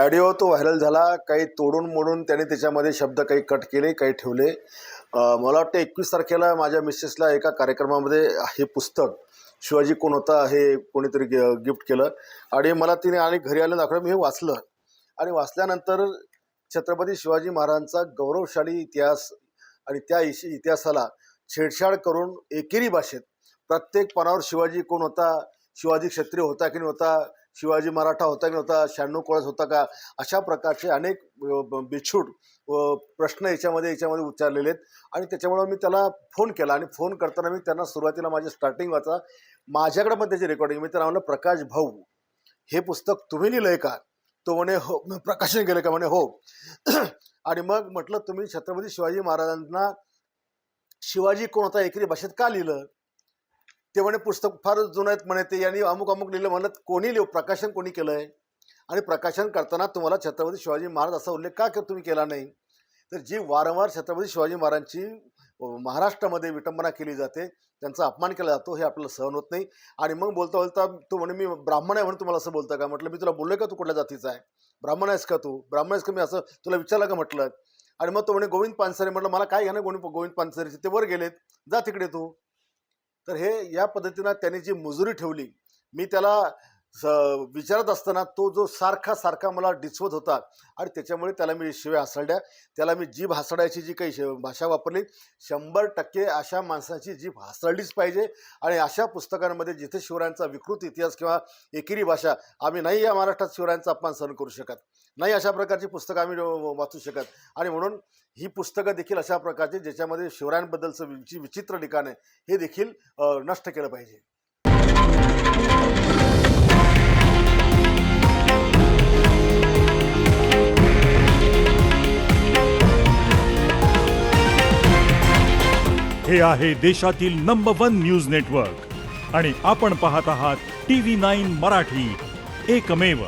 Audio तो viral झाला, काही तोडून मोडून त्याने त्याच्यामध्ये शब्द काही कट केले, काही ठेवले. मला वाटतं 21 तारखेला माझ्या मिसेसला एका कार्यक्रमामध्ये हे पुस्तक शिवाजी कोण होता हे कोणीतरी गिफ्ट केलं आणि मला तिने आणि घरी आलं दाखवलं. मी हे वाचलं आणि वाचल्यानंतर छत्रपती शिवाजी महाराजांचा गौरवशाली इतिहास आणि त्या इतिहासाला छेडछाड करून एकेरी भाषेत प्रत्येक पानावर शिवाजी कोण होता, शिवाजी क्षत्रिय होता की नव्हता, शिवाजी मराठा होता की नव्हता, 96 कळस होता का, अशा प्रकारचे अनेक बिछूट प्रश्न याच्यामध्ये उच्चारलेले आहेत. आणि त्याच्यामुळं मी त्याला फोन केला आणि फोन करताना मी त्यांना सुरुवातीला माझे स्टार्टिंग वाचा, माझ्याकडे पण त्याची रेकॉर्डिंग. मी त्यांना म्हणलं, प्रकाश भाऊ हे पुस्तक तुम्ही लिहिलं आहे का? तो म्हणे हो. प्रकाशन केलं का? म्हणे हो. आणि मग म्हटलं, तुम्ही छत्रपती शिवाजी महाराजांना शिवाजी कोण होता एकेरी भाषेत का लिहिलं? ते म्हणे पुस्तक फार जुनं आहेत म्हणे, ते यांनी अमुक अमुक लिहिलं. म्हणलं, कोणी प्रकाशन कोणी केलं आहे आणि प्रकाशन करताना तुम्हाला छत्रपती शिवाजी महाराज असा उल्लेख का तुम्ही केला नाही? तर जी वारंवार छत्रपती शिवाजी महाराजांची महाराष्ट्रामध्ये विटंबना केली जाते, त्यांचा अपमान केला जातो, हे आपल्याला सहन होत नाही. आणि मग बोलता बोलता तो म्हणे, मी ब्राह्मण आहे म्हणून तुम्हाला असं बोलतं का? म्हटलं, मी तुला बोललो का तू कुठल्या जातीचा आहे? ब्राह्मण आहेस का तू? ब्राह्मण आहेस का? मी असं तुला विचारलं का म्हटलं? आणि मग तो म्हणे, गोविंद पानसरे. म्हटलं, मला काय घ्या ना गोविंद पानसरेचे, ते वर गेलेत, जा तिकडे तू. तर हे या पद्धतीनं त्यांनी जी मुजुरी ठेवली, मी त्याला विचारत असताना तो जो सारखा मला डिचवत होता आणि त्याच्यामुळे त्याला मी शिव्या हासडल्या. त्याला मी जीभ हासडायची जी काही भाषा वापरली, 100% अशा माणसाची जीभ हासडलीच पाहिजे. आणि अशा पुस्तकांमध्ये जिथे शिवरायांचा विकृत इतिहास किंवा एकेरी भाषा, आम्ही नाही या महाराष्ट्रात शिवरायांचा अपमान सहन करू शकत नाही, अशा प्रकारची पुस्तकं आम्ही वाचू शकत. आणि म्हणून ही पुस्तकं देखील अशा प्रकारची ज्याच्यामध्ये शिवरायांबद्दलचं जी विचित्र ठिकाण आहे हे देखील नष्ट केलं पाहिजे. हे आहे देशातील नंबर 1 न्यूज नेटवर्क आणि आपण पाहत आहात TV9 मराठी, एकमेव.